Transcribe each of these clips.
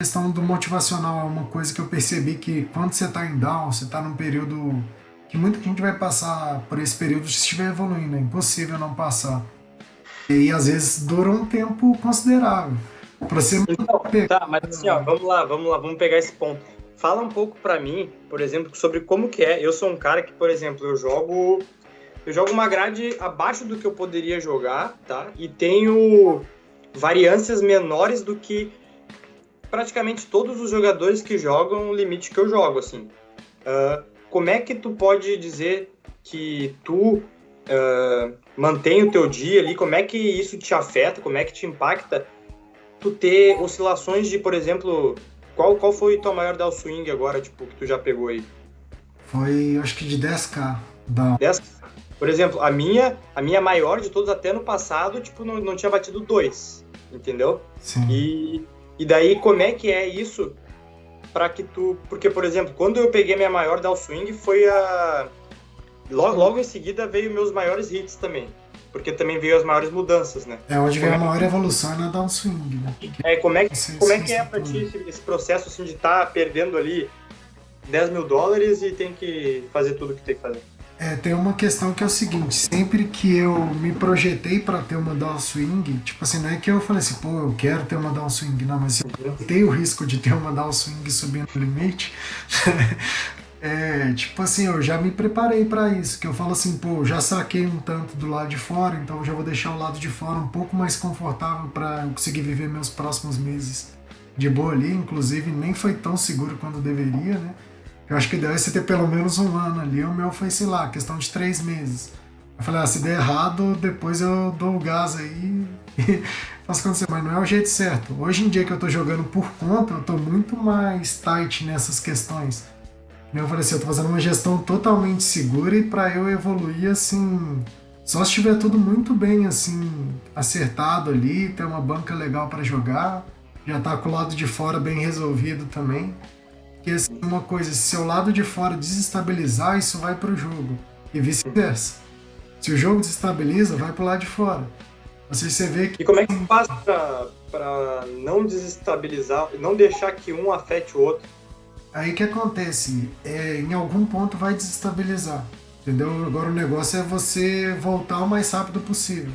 questão do motivacional é uma coisa que eu percebi que quando você está em down, você está num período que muita gente vai passar por esse período se estiver evoluindo, é impossível não passar. E às vezes dura um tempo considerável. Para você Então, pegar. tá, mas assim, ó, vamos pegar esse ponto. Fala um pouco pra mim, por exemplo, sobre como que é. Eu sou um cara que, por exemplo, eu jogo uma grade abaixo do que eu poderia jogar, tá? E tenho variâncias menores do que praticamente todos os jogadores que jogam o limite que eu jogo, assim. Como é que tu pode dizer que tu mantém o teu dia ali? Como é que isso te afeta? Como é que te impacta? Tu ter oscilações de, por exemplo, qual foi tua maior downswing agora, tipo, que tu já pegou aí? Foi, acho que de 10K da. 10? Por exemplo, a minha maior de todas até no passado, tipo, não tinha batido 2, entendeu? Sim. E daí, como é que é isso para que tu... Porque, por exemplo, quando eu peguei minha maior downswing, foi a... Logo em seguida veio meus maiores hits também, porque também veio as maiores mudanças, né? É onde vem Como a é, maior evolução é na downswing, né? como é que é pra ti esse processo, assim, de estar perdendo ali $10.000 e tem que fazer tudo o que tem que fazer? Tem uma questão que é o seguinte, sempre que eu me projetei para ter uma downswing, tipo assim, não é que eu falei assim, pô, eu quero ter uma downswing, não, mas se eu tenho o risco de ter uma downswing subindo o limite, tipo assim, eu já me preparei para isso, que eu falo assim, pô, eu já saquei um tanto do lado de fora, então eu já vou deixar o lado de fora um pouco mais confortável para eu conseguir viver meus próximos meses de boa ali, inclusive nem foi tão seguro quanto deveria, né? Eu acho que deve ser ter pelo menos um ano ali. O meu foi, sei lá, questão de 3 meses. Eu falei, se der errado, depois eu dou o gás aí e faço acontecer. Mas não é o jeito certo. Hoje em dia que eu tô jogando por conta, eu tô muito mais tight nessas questões. Eu falei assim, eu tô fazendo uma gestão totalmente segura e para eu evoluir, assim, só se estiver tudo muito bem, assim, acertado ali, ter uma banca legal para jogar, já tá com o lado de fora bem resolvido também. Que assim, uma coisa, se seu lado de fora desestabilizar, isso vai para o jogo. E vice-versa. Se o jogo desestabiliza, vai para o lado de fora. Ou seja, você vê que E como é que tu faz pra não desestabilizar, não deixar que um afete o outro? aí que acontece, em algum ponto vai desestabilizar. Entendeu? Agora o negócio é você voltar o mais rápido possível.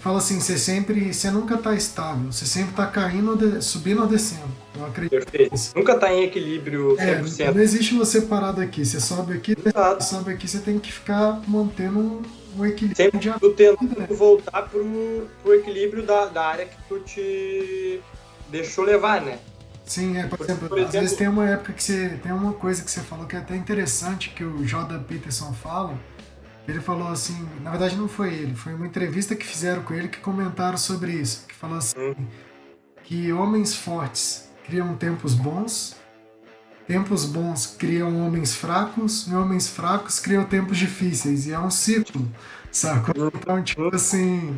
Fala assim, você nunca está estável, você sempre está caindo, subindo ou descendo. Eu acredito Perfeito. nisso. Nunca tá em equilíbrio Não 100%. existe você parado aqui. Você sobe aqui, Exato. sobe aqui, você tem que ficar mantendo um equilíbrio Sempre de tu tentando né? voltar pro equilíbrio da área que tu te deixou levar, né? Sim, por Porque, exemplo, por às vezes exemplo, tem uma época que você tem uma coisa que você falou que é até interessante que o Jordan Peterson fala. Ele falou assim, na verdade não foi ele, foi uma entrevista que fizeram com ele que comentaram sobre isso, que falou assim que homens fortes criam tempos bons criam homens fracos e homens fracos criam tempos difíceis e é um ciclo, sacou? Então, tipo assim,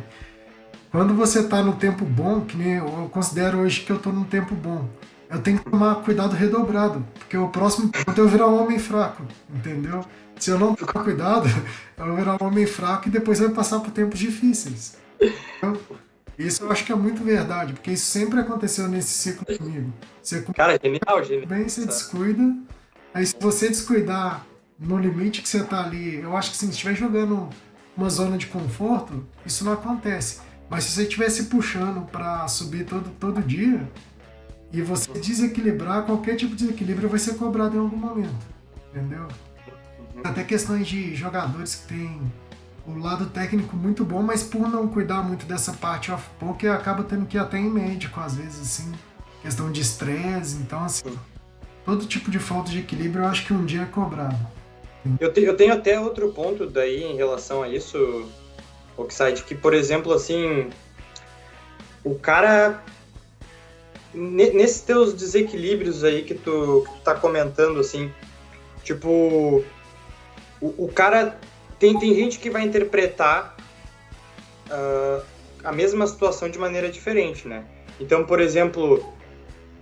quando você tá no tempo bom, que nem eu considero hoje que eu tô num tempo bom, eu tenho que tomar cuidado redobrado, porque o próximo ponto é eu virar um homem fraco, entendeu? Se eu não tomar cuidado, eu vou virar um homem fraco e depois vai passar por tempos difíceis. Então, isso eu acho que é muito verdade, porque isso sempre aconteceu nesse ciclo comigo. Você começa cara, genial, genial. bem, você descuida, aí se você descuidar no limite que você tá ali, eu acho que assim, se estiver jogando uma zona de conforto, isso não acontece. Mas se você estiver se puxando para subir todo dia e você desequilibrar, qualquer tipo de desequilíbrio vai ser cobrado em algum momento. Entendeu? Até questões de jogadores que têm o lado técnico muito bom, mas por não cuidar muito dessa parte off-poker, acaba tendo que ir até em médico, às vezes, assim, questão de estresse. Então, assim, todo tipo de falta de equilíbrio eu acho que um dia é cobrado. Eu tenho até outro ponto daí em relação a isso, Oxide, que, por exemplo, assim, o cara, nesses teus desequilíbrios aí que tu tá comentando, assim, tipo, o cara, tem gente que vai interpretar a mesma situação de maneira diferente, né? Então, por exemplo,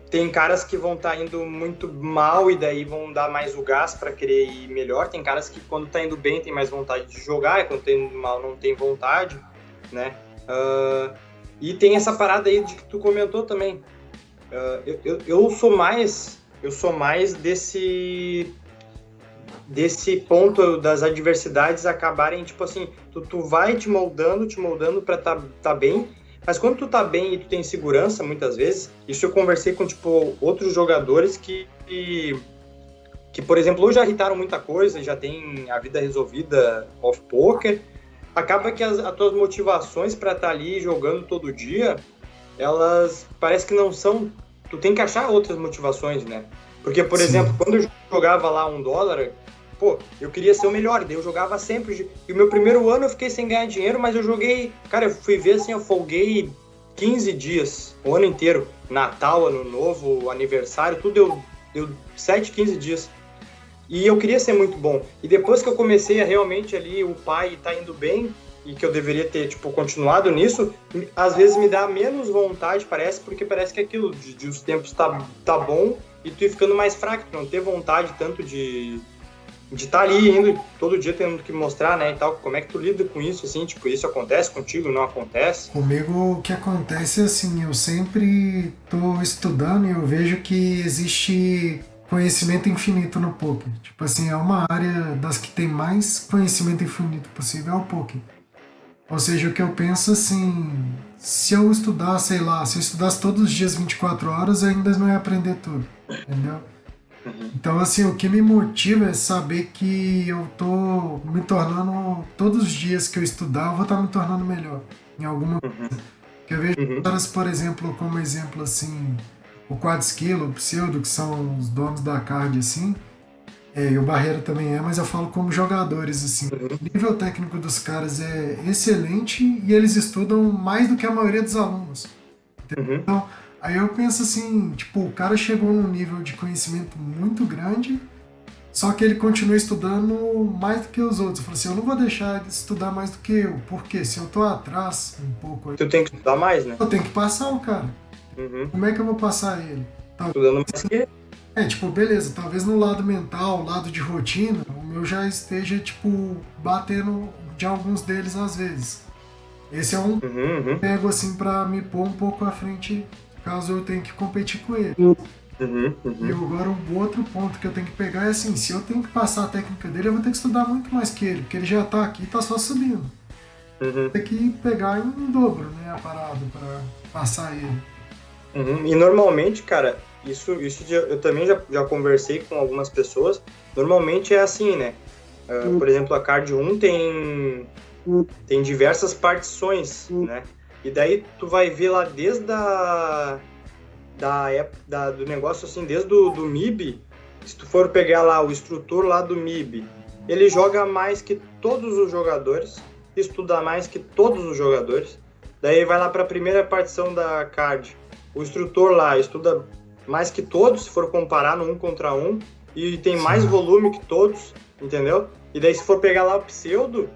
tem caras que vão estar indo muito mal e daí vão dar mais o gás para querer ir melhor. Tem caras que quando tá indo bem tem mais vontade de jogar e quando tá indo mal não tem vontade, né? E tem essa parada aí de que tu comentou também. Eu sou mais desse ponto das adversidades acabarem, tipo assim, tu vai te moldando pra tá bem, mas quando tu tá bem e tu tem segurança, muitas vezes, isso eu conversei com, tipo, outros jogadores que, por exemplo, ou já irritaram muita coisa, já tem a vida resolvida off-poker, acaba que as tuas motivações pra estar ali jogando todo dia, elas parece que não são. Tu tem que achar outras motivações, né? Porque, por Sim. exemplo, quando eu jogava lá $1, pô, eu queria ser o melhor, daí eu jogava sempre. E o meu primeiro ano eu fiquei sem ganhar dinheiro, mas eu joguei. Cara, eu fui ver assim, eu folguei 15 dias, o ano inteiro. Natal, Ano Novo, aniversário, tudo deu 7, 15 dias. E eu queria ser muito bom. E depois que eu comecei a realmente ali, o pai tá indo bem, e que eu deveria ter, tipo, continuado nisso, às vezes me dá menos vontade, parece, porque parece que aquilo de os tempos tá bom e tu ir ficando mais fraco, tu não ter vontade tanto de estar ali indo todo dia tendo que mostrar, né, e tal, como é que tu lida com isso, assim, tipo, isso acontece contigo, não acontece? Comigo o que acontece é assim, eu sempre estou estudando e eu vejo que existe conhecimento infinito no poker. Tipo assim, é uma área das que tem mais conhecimento infinito possível é o poker. Ou seja, o que eu penso assim, se eu estudar, sei lá, se eu estudasse todos os dias 24 horas, eu ainda não ia aprender tudo, entendeu? Uhum, Então, assim, o que me motiva é saber que eu tô me tornando, todos os dias que eu estudar, eu vou estar me tornando melhor em alguma. uhum, Que eu vejo uhum, caras, por exemplo, como exemplo, assim, o Quadskill, o Pseudo, que são os donos da card, assim, e o Barreira também é, mas eu falo como jogadores, assim. O uhum, nível técnico dos caras é excelente e eles estudam mais do que a maioria dos alunos. uhum, Então, aí eu penso assim, tipo, o cara chegou num nível de conhecimento muito grande, só que ele continua estudando mais do que os outros. Eu falo assim, eu não vou deixar ele estudar mais do que eu, porque se eu tô atrás um pouco, tu tem que estudar mais, né? eu tenho que passar o cara. Uhum, Como é que eu vou passar ele? estudando mais que... Tipo, beleza, talvez no lado mental, lado de rotina, o meu já esteja, tipo, batendo de alguns deles às vezes. Esse é um Uhum, uhum, pego, assim, pra me pôr um pouco à frente, caso eu tenha que competir com ele. uhum, E uhum, agora o outro ponto que eu tenho que pegar é assim, se eu tenho que passar a técnica dele, eu vou ter que estudar muito mais que ele, porque ele já tá aqui e tá só subindo. uhum. Tem que pegar em dobro, né, a parada pra passar ele. Uhum. E normalmente, cara, eu também já conversei com algumas pessoas. Normalmente é assim, né? Por exemplo, a Card 1 tem diversas partições, né? E daí tu vai ver lá desde do negócio assim, desde do MIB, se tu for pegar lá o instrutor lá do MIB, ele joga mais que todos os jogadores, estuda mais que todos os jogadores. Daí vai lá para a primeira partição da card. O instrutor lá estuda mais que todos, se for comparar no 1 contra 1, e tem mais Sim. volume que todos, entendeu? E daí se for pegar lá o pseudo,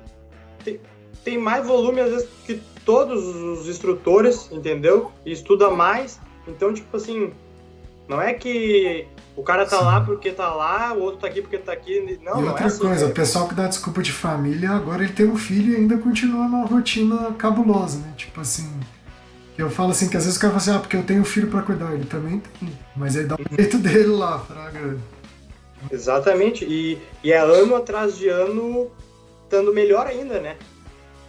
tem, tem mais volume às vezes que todos os instrutores, entendeu? E estuda mais. Então, tipo assim, não é que o cara tá lá Sim. porque tá lá, o outro tá aqui porque tá aqui. Não, E não é outra assim. coisa, o pessoal que dá desculpa de família, agora ele tem um filho e ainda continua numa rotina cabulosa, né? Tipo assim, eu falo assim, que às vezes o cara fala assim, ah, porque eu tenho filho pra cuidar. Ele também tem, mas aí dá o jeito dele lá, fraga. Exatamente. E é ano atrás de ano estando melhor ainda, né?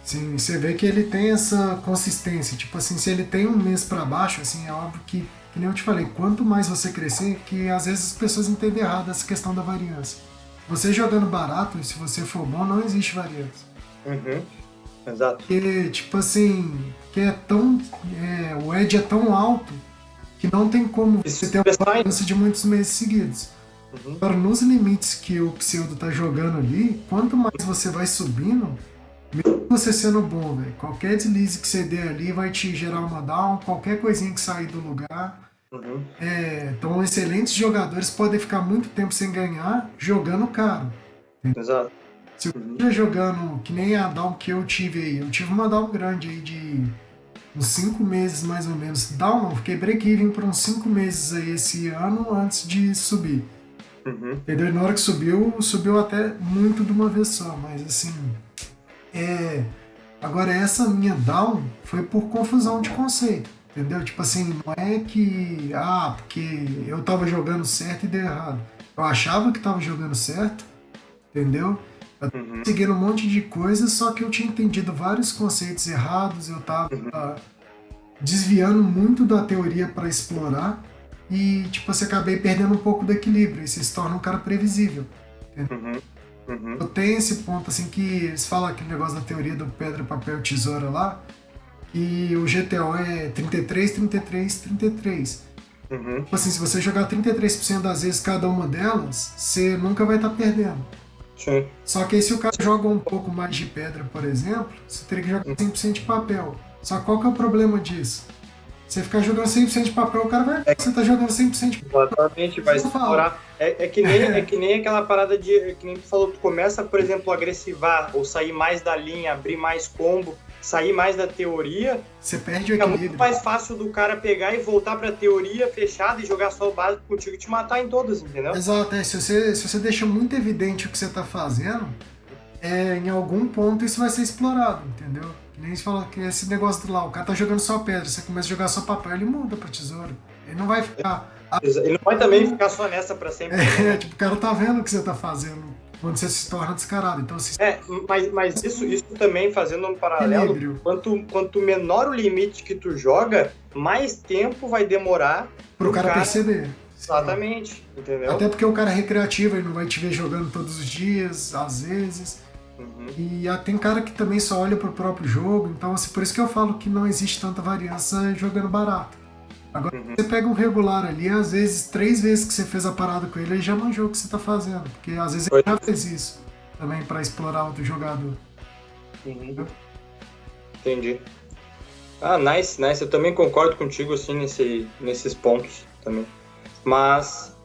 Sim, você vê que ele tem essa consistência. Tipo assim, se ele tem um mês pra baixo, assim, é óbvio que nem eu te falei, quanto mais você crescer, que às vezes as pessoas entendem errado essa questão da variância. Você jogando barato, e se você for bom, não existe variância. Uhum, exato. Porque, tipo assim, que é tão. O edge é tão alto que não tem como Isso você ter uma está ainda. variância de muitos meses seguidos. Uhum, Agora, nos limites que o Pseudo tá jogando ali, quanto mais você vai subindo, você sendo bom, velho. Qualquer deslize que você der ali vai te gerar uma down, qualquer coisinha que sair do lugar. uhum, Então, excelentes jogadores podem ficar muito tempo sem ganhar jogando caro. exato. Se eu Uhum, estiver jogando que nem a down que eu tive aí, eu tive uma down grande aí de uns 5 meses mais ou menos. Down não, fiquei break-even por uns 5 meses aí esse ano antes de subir. uhum, Entendeu? E na hora que subiu, subiu até muito de uma vez só, mas assim. É... Agora, essa minha down foi por confusão de conceito. entendeu? Tipo assim, não é que, porque eu tava jogando certo e deu errado. Eu achava que tava jogando certo, entendeu? Eu tava Uhum. seguindo um monte de coisas, só que eu tinha entendido vários conceitos errados, eu tava Uhum. desviando muito da teoria para explorar e, tipo, você acabei perdendo um pouco do equilíbrio e você se torna um cara previsível. Uhum. Eu Uhum. tenho esse ponto, assim, que eles falam aquele negócio da teoria do pedra, papel, tesoura lá, e o GTO é 33, 33, 33. Uhum. Tipo assim, se você jogar 33% das vezes cada uma delas, você nunca vai estar perdendo. Sim. Só que aí se o cara joga um pouco mais de pedra, por exemplo, você teria que jogar 100% de papel. Só que qual que é o problema disso? Você ficar jogando 100% de papel, o cara vai ver que você tá jogando 100% de papel. Exatamente, vai Você não fala. explorar. É que nem aquela parada de. Que nem tu falou, tu começa, por exemplo, a agressivar ou sair mais da linha, abrir mais combo, sair mais da teoria. Você perde o Fica muito equilíbrio. mais fácil do cara pegar e voltar pra teoria fechada e jogar só o básico contigo e te matar em todas, entendeu? Exato, se você deixa muito evidente o que você está fazendo, em algum ponto isso vai ser explorado, entendeu? Que nem você falou que esse negócio do lá, o cara tá jogando só pedra, você começa a jogar só papel, ele muda pra tesouro. Ele não vai ficar. Ele não vai também ficar só nessa pra sempre também, né? Tipo, o cara tá vendo o que você tá fazendo quando você se torna descarado. Então, assim, É, mas isso também fazendo um paralelo, equilíbrio quanto menor o limite que tu joga, mais tempo vai demorar pro pro cara cara. perceber. Sim. Exatamente, entendeu? Até porque o cara é recreativo, ele não vai te ver jogando todos os dias, às vezes. Uhum. E tem cara que também só olha pro próprio jogo, então assim, por isso que eu falo que não existe tanta variância jogando barato. Agora, Uhum. você pega um regular ali, às vezes, 3 vezes que você fez a parada com ele, ele já manjou o que você tá fazendo. Porque às vezes ele Pois. já fez isso também pra explorar outro jogador. Uhum. Entendi. Ah, nice, nice. Eu também concordo contigo, assim, nesses pontos também. Mas